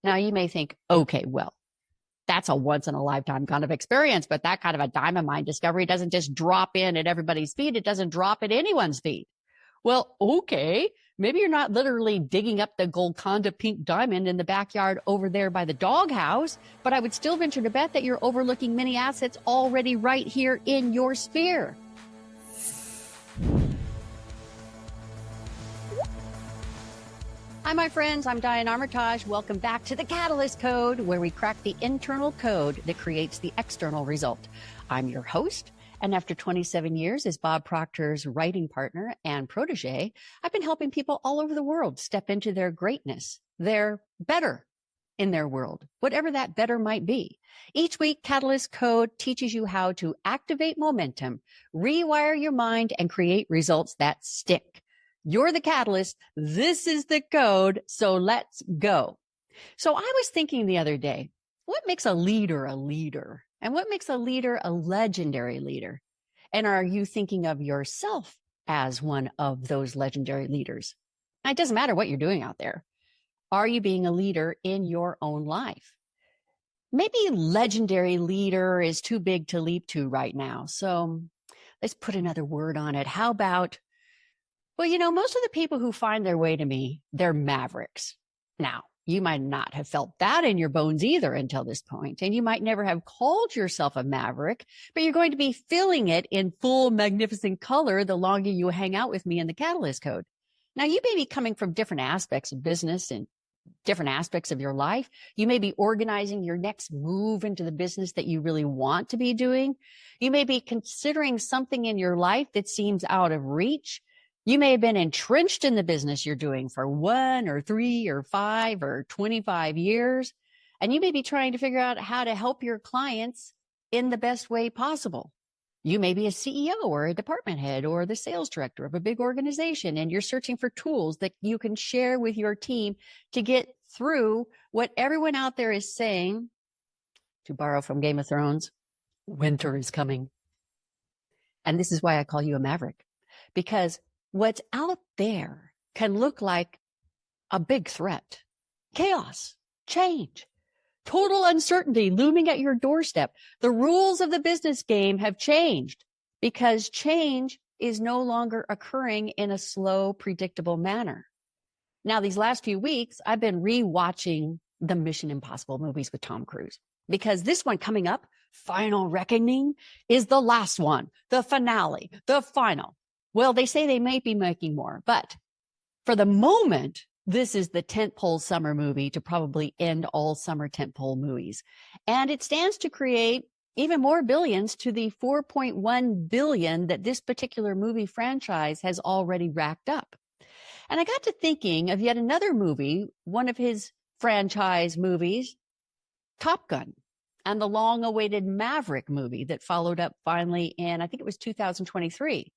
Now you may think, okay, well, that's a once in a lifetime kind of experience, but that kind of a diamond mine discovery doesn't just drop in at everybody's feet. It doesn't drop at anyone's feet. Well, okay, maybe you're not literally digging up the Golconda pink diamond in the backyard over there by the doghouse, but I would still venture to bet that you're overlooking many assets already right here in your sphere. Hi, my friends. I'm Diane Armitage. Welcome back to the Catalyst Code, where we crack the internal code that creates the external result. I'm your host, and after 27 years as Bob Proctor's writing partner and protege, I've been helping people all over the world step into their greatness, their better in their world, whatever that better might be. Each week, Catalyst Code teaches you how to activate momentum, rewire your mind, and create results that stick. You're the catalyst. This is the code. So let's go. So I was thinking the other day, what makes a leader a leader? And what makes a leader a legendary leader? And are you thinking of yourself as one of those legendary leaders? It doesn't matter what you're doing out there. Are you being a leader in your own life? Maybe legendary leader is too big to leap to right now. So let's put another word on it. How about, well, you know, most of the people who find their way to me, they're mavericks. Now, you might not have felt that in your bones either until this point, and you might never have called yourself a maverick, but you're going to be feeling it in full magnificent color the longer you hang out with me in the Catalyst Code. Now, you may be coming from different aspects of business and different aspects of your life. You may be organizing your next move into the business that you really want to be doing. You may be considering something in your life that seems out of reach. You may have been entrenched in the business you're doing for 1 or 3 or 5 or 25 years, and you may be trying to figure out how to help your clients in the best way possible. You may be a CEO or a department head or the sales director of a big organization, and you're searching for tools that you can share with your team to get through what everyone out there is saying, to borrow from Game of Thrones, winter is coming. And this is why I call you a maverick, because what's out there can look like a big threat. Chaos, change, total uncertainty looming at your doorstep. The rules of the business game have changed because change is no longer occurring in a slow, predictable manner. Now, these last few weeks, I've been rewatching the Mission Impossible movies with Tom Cruise because this one coming up, Final Reckoning, is the last one, the finale, the final. Well, they say they may be making more, but for the moment, this is the tentpole summer movie to probably end all summer tentpole movies. And it stands to create even more billions to the 4.1 billion that this particular movie franchise has already racked up. And I got to thinking of yet another movie, one of his franchise movies, Top Gun, and the long-awaited Maverick movie that followed up finally in, I think it was 2023.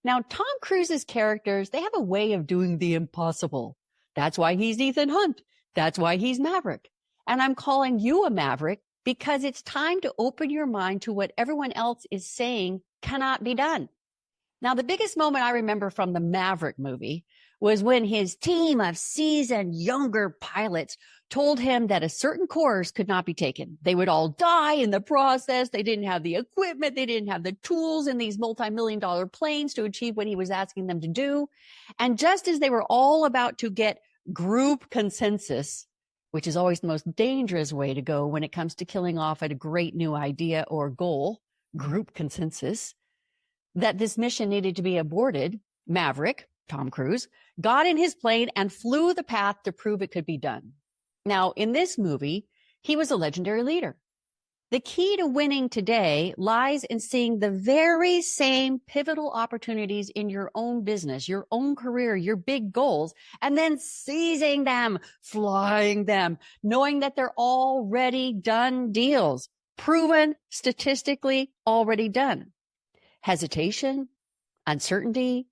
Now, Tom Cruise's characters, they have a way of doing the impossible. That's why he's Ethan Hunt. That's why he's Maverick. And I'm calling you a maverick because it's time to open your mind to what everyone else is saying cannot be done. Now, the biggest moment I remember from the Maverick movie was when his team of seasoned younger pilots told him that a certain course could not be taken. They would all die in the process. They didn't have the equipment. They didn't have the tools in these multi-million-dollar planes to achieve what he was asking them to do. And just as they were all about to get group consensus, which is always the most dangerous way to go when it comes to killing off a great new idea or goal, group consensus, that this mission needed to be aborted, Maverick, Tom Cruise, got in his plane and flew the path to prove it could be done. Now, in this movie, he was a legendary leader. The key to winning today lies in seeing the very same pivotal opportunities in your own business, your own career, your big goals, and then seizing them, flying them, knowing that they're already done deals, proven statistically already done. Hesitation, uncertainty,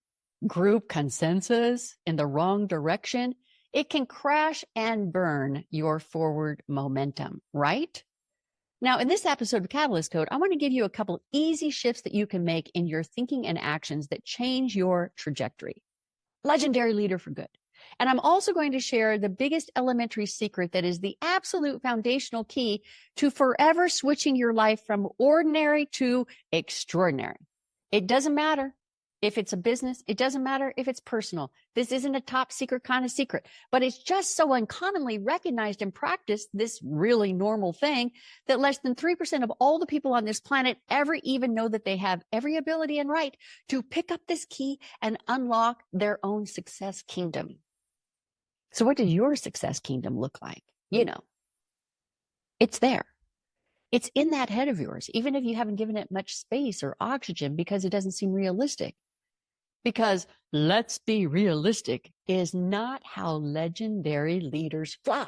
group consensus in the wrong direction, it can crash and burn your forward momentum, right? Now, in this episode of Catalyst Code, I want to give you a couple easy shifts that you can make in your thinking and actions that change your trajectory. Legendary leader for good. And I'm also going to share the biggest elementary secret that is the absolute foundational key to forever switching your life from ordinary to extraordinary. It doesn't matter if it's a business. It doesn't matter if it's personal. This isn't a top secret kind of secret, but it's just so uncommonly recognized and practiced, this really normal thing, that less than 3% of all the people on this planet ever even know that they have every ability and right to pick up this key and unlock their own success kingdom. So what does your success kingdom look like? You know, it's there. It's in that head of yours, even if you haven't given it much space or oxygen because it doesn't seem realistic. Because let's be realistic is not how legendary leaders fly.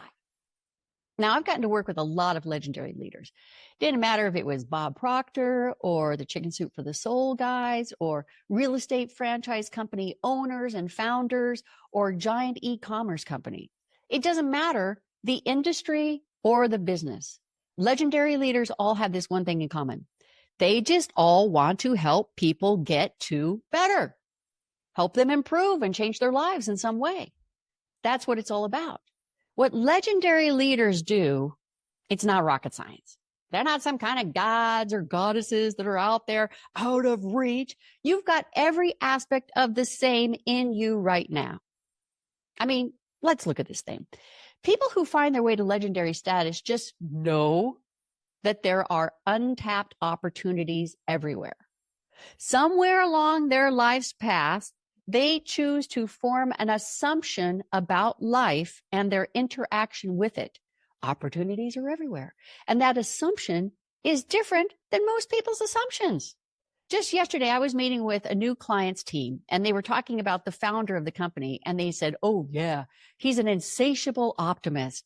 Now, I've gotten to work with a lot of legendary leaders. Didn't matter if it was Bob Proctor or the Chicken Soup for the Soul guys or real estate franchise company owners and founders or giant e-commerce company. It doesn't matter the industry or the business. Legendary leaders all have this one thing in common. They just all want to help people get to better, help them improve and change their lives in some way. That's what it's all about. What legendary leaders do, it's not rocket science. They're not some kind of gods or goddesses that are out there out of reach. You've got every aspect of the same in you right now. I mean, let's look at this thing. People who find their way to legendary status just know that there are untapped opportunities everywhere. Somewhere along their life's path, they choose to form an assumption about life and their interaction with it. Opportunities are everywhere. And that assumption is different than most people's assumptions. Just yesterday, I was meeting with a new client's team, and they were talking about the founder of the company. And they said, oh, yeah, he's an insatiable optimist.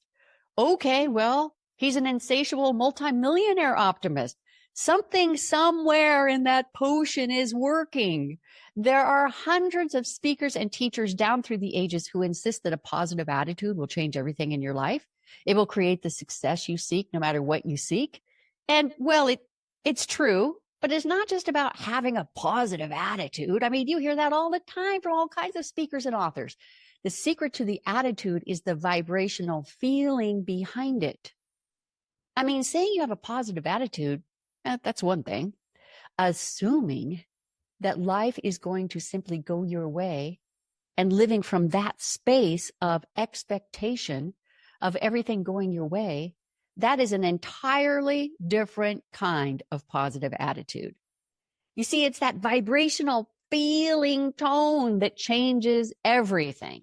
Okay, well, he's an insatiable multimillionaire optimist. Something somewhere in that potion is working. There are hundreds of speakers and teachers down through the ages who insist that a positive attitude will change everything in your life. It will create the success you seek no matter what you seek. And well, it's true, but it's not just about having a positive attitude. I mean, you hear that all the time from all kinds of speakers and authors. The secret to the attitude is the vibrational feeling behind it. I mean, saying you have a positive attitude, that's one thing. Assuming that life is going to simply go your way and living from that space of expectation of everything going your way, that is an entirely different kind of positive attitude. You see, it's that vibrational feeling tone that changes everything.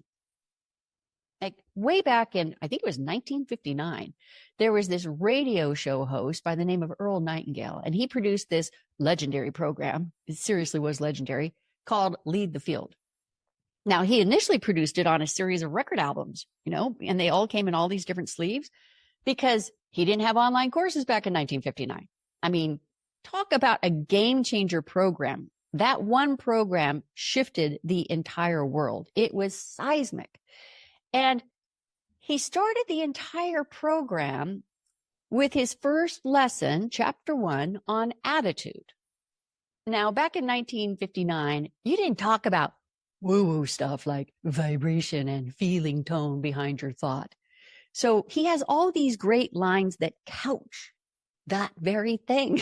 Like way back in, I think it was 1959, there was this radio show host by the name of Earl Nightingale, and he produced this legendary program. It seriously was legendary, called Lead the Field. Now, he initially produced it on a series of record albums, and they all came in all these different sleeves because he didn't have online courses back in 1959. I mean, talk about a game changer program. That one program shifted the entire world. It was seismic. And he started the entire program with his first lesson, chapter 1, on attitude. Now, back in 1959, you didn't talk about woo-woo stuff like vibration and feeling tone behind your thought. So he has all these great lines that couch that very thing.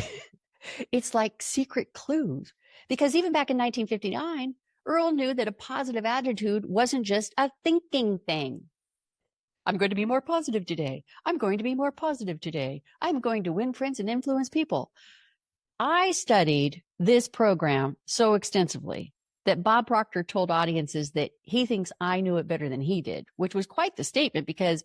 It's like secret clues. Because even back in 1959, Earl knew that a positive attitude wasn't just a thinking thing. I'm going to be more positive today. I'm going to be more positive today. I'm going to win friends and influence people. I studied this program so extensively that Bob Proctor told audiences that he thinks I knew it better than he did, which was quite the statement because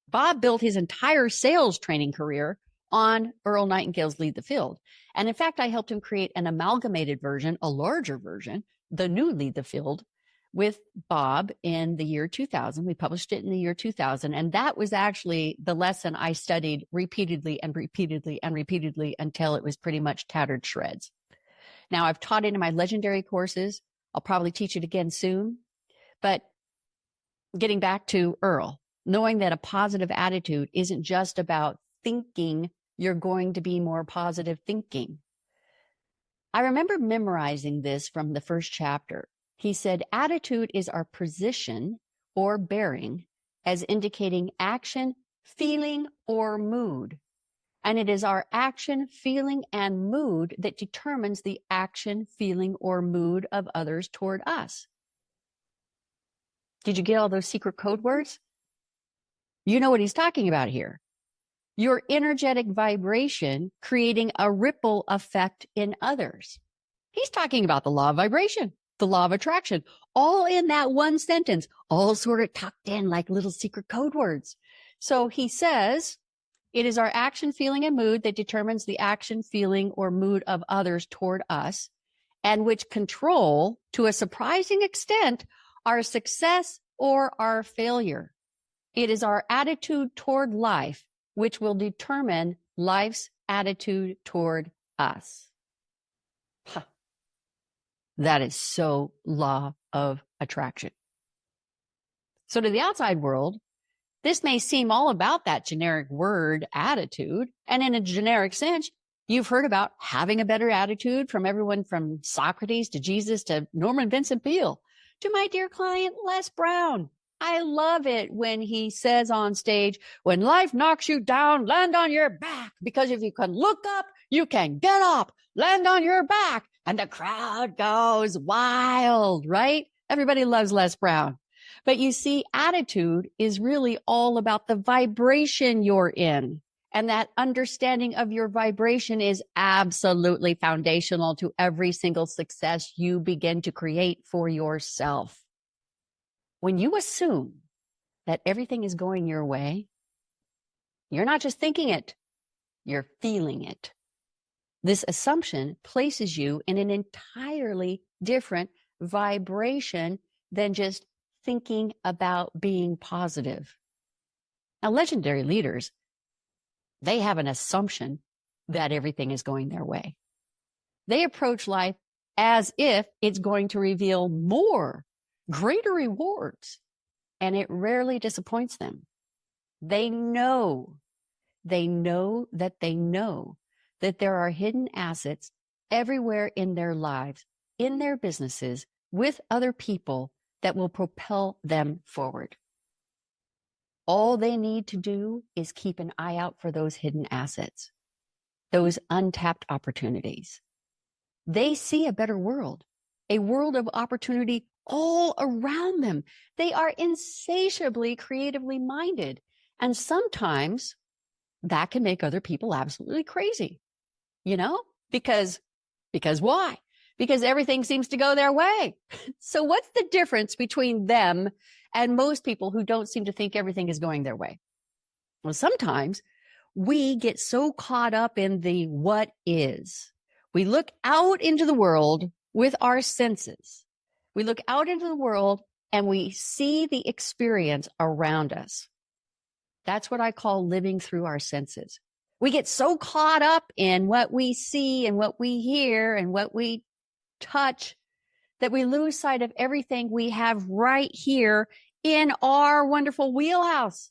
Bob built his entire sales training career on Earl Nightingale's Lead the Field. And in fact, I helped him create an amalgamated version, a larger version, the new Lead the Field, with Bob in the year 2000. We published it in the year 2000. And that was actually the lesson I studied repeatedly and repeatedly and repeatedly until it was pretty much tattered shreds. Now, I've taught it in my legendary courses. I'll probably teach it again soon. But getting back to Earl, knowing that a positive attitude isn't just about thinking you're going to be more positive thinking. I remember memorizing this from the first chapter. He said, attitude is our position or bearing as indicating action, feeling, or mood. And it is our action, feeling, and mood that determines the action, feeling, or mood of others toward us. Did you get all those secret code words? You know what he's talking about here. Your energetic vibration creating a ripple effect in others. He's talking about the law of vibration, the law of attraction, all in that one sentence, all sort of tucked in like little secret code words. So he says, it is our action, feeling, and mood that determines the action, feeling, or mood of others toward us, and which control, to a surprising extent, our success or our failure. It is our attitude toward life which will determine life's attitude toward us. Huh. That is so law of attraction. So to the outside world, this may seem all about that generic word attitude. And in a generic sense, you've heard about having a better attitude from everyone from Socrates to Jesus to Norman Vincent Peale to my dear client, Les Brown. I love it when he says on stage, when life knocks you down, land on your back, because if you can look up, you can get up, land on your back, and the crowd goes wild, right? Everybody loves Les Brown. But you see, attitude is really all about the vibration you're in. And that understanding of your vibration is absolutely foundational to every single success you begin to create for yourself. When you assume that everything is going your way, you're not just thinking it, you're feeling it. This assumption places you in an entirely different vibration than just thinking about being positive. Now, legendary leaders, they have an assumption that everything is going their way. They approach life as if it's going to reveal more, greater rewards, and it rarely disappoints them. They know that there are hidden assets everywhere in their lives, in their businesses, with other people that will propel them forward. All they need to do is keep an eye out for those hidden assets, those untapped opportunities. They see a better world, a world of opportunity all around them. They are insatiably creatively minded. And sometimes that can make other people absolutely crazy, because why? Because everything seems to go their way. So what's the difference between them and most people who don't seem to think everything is going their way? Well, sometimes we get so caught up in the what is. We look out into the world with our senses. We look out into the world and we see the experience around us. That's what I call living through our senses. We get so caught up in what we see and what we hear and what we touch that we lose sight of everything we have right here in our wonderful wheelhouse.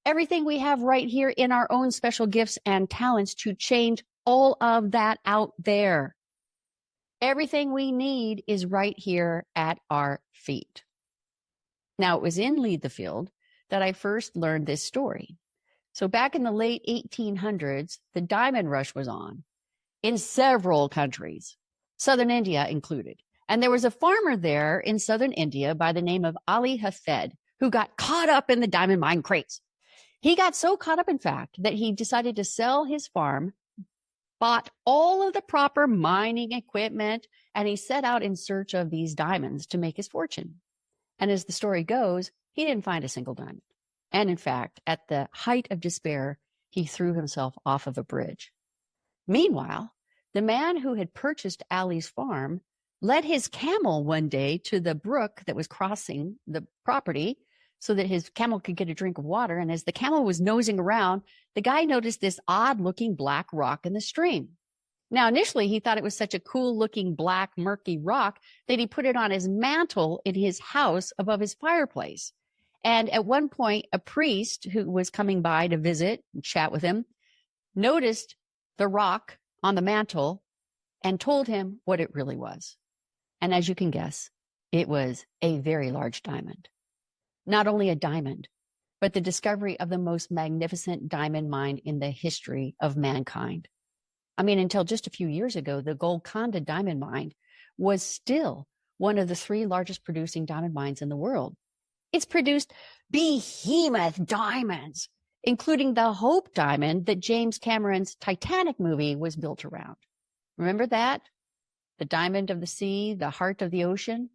Everything we have right here in our own special gifts and talents to change all of that out there. Everything we need is right here at our feet. Now, it was in Lead the Field that I first learned this story. So back in the late 1800s, the diamond rush was on in several countries, southern India included. And there was a farmer there in southern India by the name of Ali Hafed who got caught up in the diamond mine craze. He got so caught up, in fact, that he decided to sell his farm, bought all of the proper mining equipment, and he set out in search of these diamonds to make his fortune. And as the story goes, he didn't find a single diamond. And in fact, at the height of despair, he threw himself off of a bridge. Meanwhile, the man who had purchased Ali's farm led his camel one day to the brook that was crossing the property so that his camel could get a drink of water. And as the camel was nosing around, the guy noticed this odd-looking black rock in the stream. Now, initially, he thought it was such a cool-looking black, murky rock that he put it on his mantle in his house above his fireplace. And at one point, a priest who was coming by to visit and chat with him noticed the rock on the mantle and told him what it really was. And as you can guess, it was a very large diamond. Not only a diamond, but the discovery of the most magnificent diamond mine in the history of mankind. I mean, until just a few years ago, the Golconda diamond mine was still one of the 3 largest producing diamond mines in the world. It's produced behemoth diamonds, including the Hope Diamond that James Cameron's Titanic movie was built around. Remember that? The diamond of the sea, the heart of the ocean.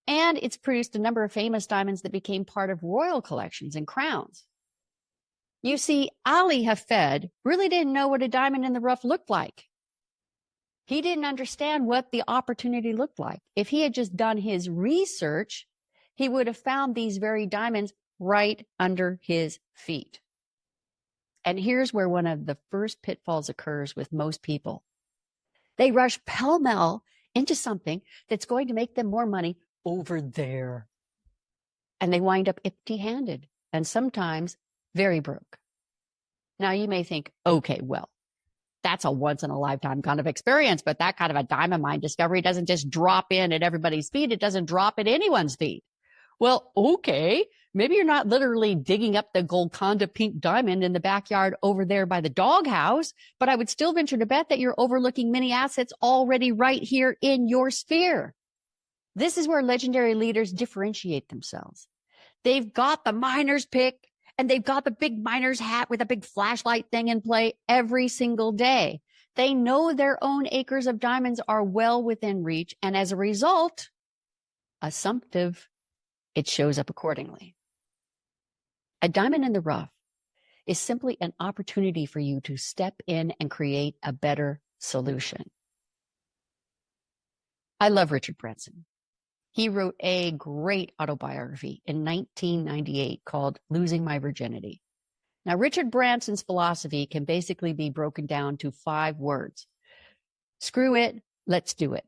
And it's produced a number of famous diamonds that became part of royal collections and crowns. You see, Ali Hafed really didn't know what a diamond in the rough looked like. He didn't understand what the opportunity looked like. If he had just done his research, he would have found these very diamonds right under his feet. And here's where one of the first pitfalls occurs with most people. They rush pell-mell into something that's going to make them more money over there. And they wind up empty-handed and sometimes very broke. Now you may think, okay, well, that's a once in a lifetime kind of experience, but that kind of a diamond mine discovery doesn't just drop in at everybody's feet. It doesn't drop at anyone's feet. Well, okay, maybe you're not literally digging up the Golconda pink diamond in the backyard over there by the doghouse, but I would still venture to bet that you're overlooking many assets already right here in your sphere. This is where legendary leaders differentiate themselves. They've got the miner's pick and they've got the big miner's hat with a big flashlight thing in play every single day. They know their own acres of diamonds are well within reach, and as a result, assumptive, it shows up accordingly. A diamond in the rough is simply an opportunity for you to step in and create a better solution. I love Richard Branson. He wrote a great autobiography in 1998 called Losing My Virginity. Now, Richard Branson's philosophy can basically be broken down to 5 words. Screw it, let's do it.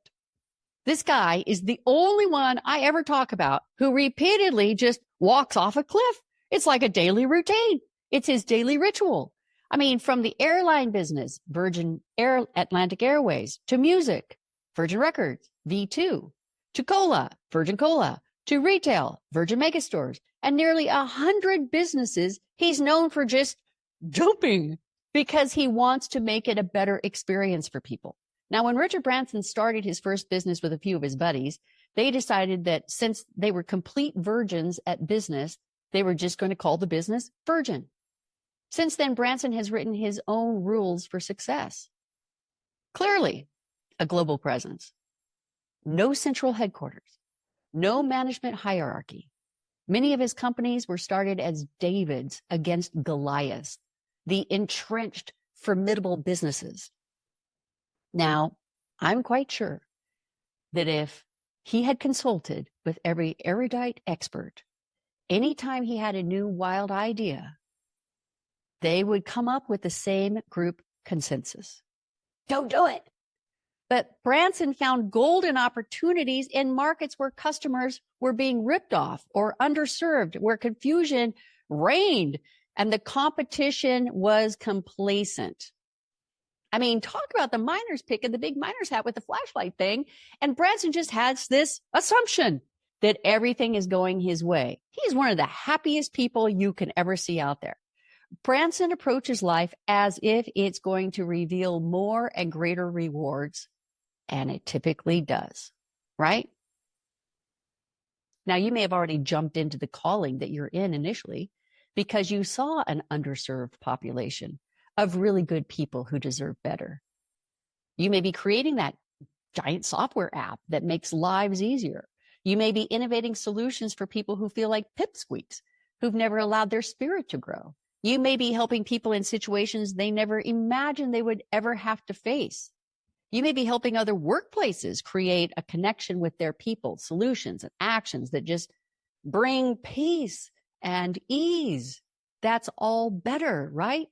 This guy is the only one I ever talk about who repeatedly just walks off a cliff. It's like a daily routine. It's his daily ritual. I mean, from the airline business, Atlantic Airways, to music, Virgin Records, V2, to cola, Virgin Cola, to retail, Virgin Megastores, and nearly 100 businesses, he's known for just jumping because he wants to make it a better experience for people. Now, when Richard Branson started his first business with a few of his buddies, they decided that since they were complete virgins at business, they were just going to call the business Virgin. Since then, Branson has written his own rules for success. Clearly, a global presence. No central headquarters. No management hierarchy. Many of his companies were started as Davids against Goliaths, the entrenched, formidable businesses. Now, I'm quite sure that if he had consulted with every erudite expert, anytime he had a new wild idea, they would come up with the same group consensus. Don't do it. But Branson found golden opportunities in markets where customers were being ripped off or underserved, where confusion reigned and the competition was complacent. I mean, talk about the miner's pick and the big miner's hat with the flashlight thing. And Branson just has this assumption that everything is going his way. He's one of the happiest people you can ever see out there. Branson approaches life as if it's going to reveal more and greater rewards, and it typically does, right? Now, you may have already jumped into the calling that you're in initially because you saw an underserved population of really good people who deserve better. You may be creating that giant software app that makes lives easier. You may be innovating solutions for people who feel like pipsqueaks, who've never allowed their spirit to grow. You may be helping people in situations they never imagined they would ever have to face. You may be helping other workplaces create a connection with their people, solutions and actions that just bring peace and ease. That's all better, right?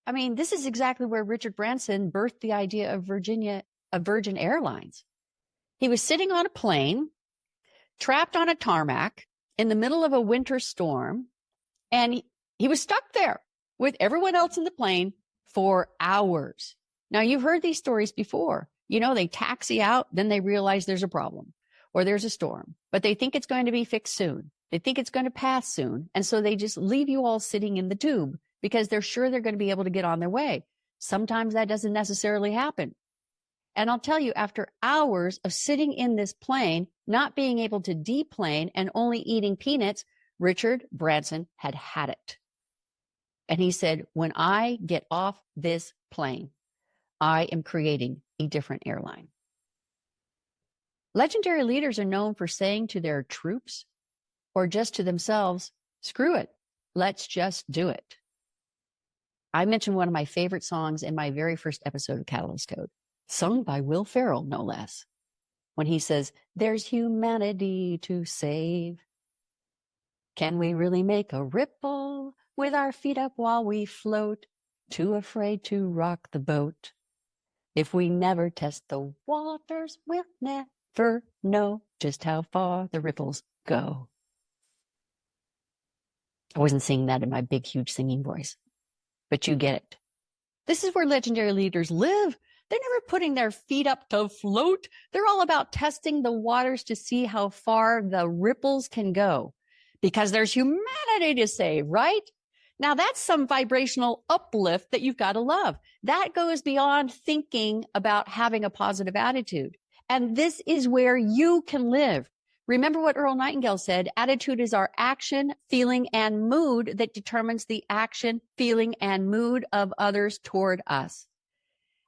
I mean, this is exactly where Richard Branson birthed the idea of Virgin Airlines. He was sitting on a plane, trapped on a tarmac in the middle of a winter storm, and he was stuck there with everyone else in the plane for hours. Now, you've heard these stories before. You know, they taxi out, then they realize there's a problem or there's a storm, but they think it's going to be fixed soon. They think it's going to pass soon. And so they just leave you all sitting in the tube because they're sure they're going to be able to get on their way. Sometimes that doesn't necessarily happen. And I'll tell you, after hours of sitting in this plane, not being able to deplane and only eating peanuts, Richard Branson had had it. And he said, when I get off this plane, I am creating a different airline. Legendary leaders are known for saying to their troops or just to themselves, screw it, let's just do it. I mentioned one of my favorite songs in my very first episode of Catalyst Code, sung by Will Ferrell, no less, when he says, there's humanity to save. Can we really make a ripple with our feet up while we float, too afraid to rock the boat? If we never test the waters, we'll never know just how far the ripples go. I wasn't singing that in my big, huge singing voice, but you get it. This is where legendary leaders live. They're never putting their feet up to float. They're all about testing the waters to see how far the ripples can go, because there's humanity to save, right? Now that's some vibrational uplift that you've got to love. That goes beyond thinking about having a positive attitude. And this is where you can live. Remember what Earl Nightingale said, attitude is our action, feeling, and mood that determines the action, feeling, and mood of others toward us.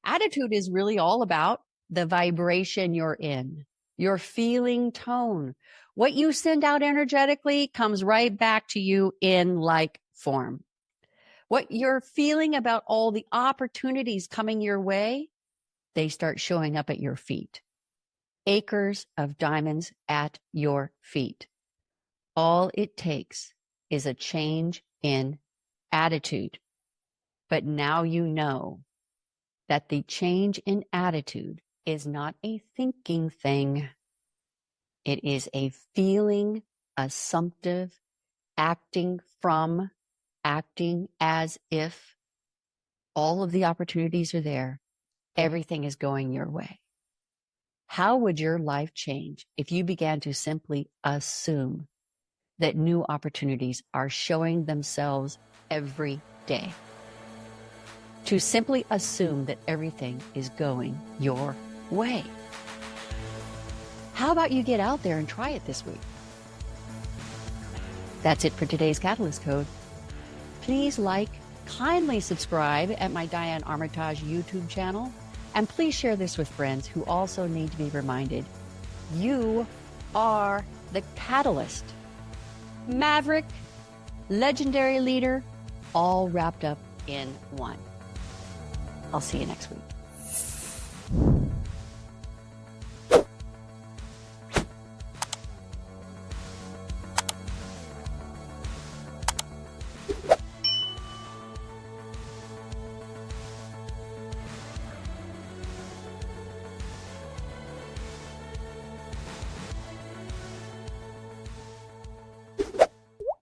Attitude is really all about the vibration you're in, your feeling tone. What you send out energetically comes right back to you in like form. What you're feeling about all the opportunities coming your way, they start showing up at your feet. Acres of diamonds at your feet. All it takes is a change in attitude. But now you know that the change in attitude is not a thinking thing. It is a feeling, assumptive, acting from, acting as if all of the opportunities are there. Everything is going your way. How would your life change if you began to simply assume that new opportunities are showing themselves every day? To simply assume that everything is going your way. How about you get out there and try it this week? That's it for today's Catalyst Code. Please like, kindly subscribe at my Diane Armitage YouTube channel. And please share this with friends who also need to be reminded, you are the catalyst. Maverick, legendary leader, all wrapped up in one. I'll see you next week.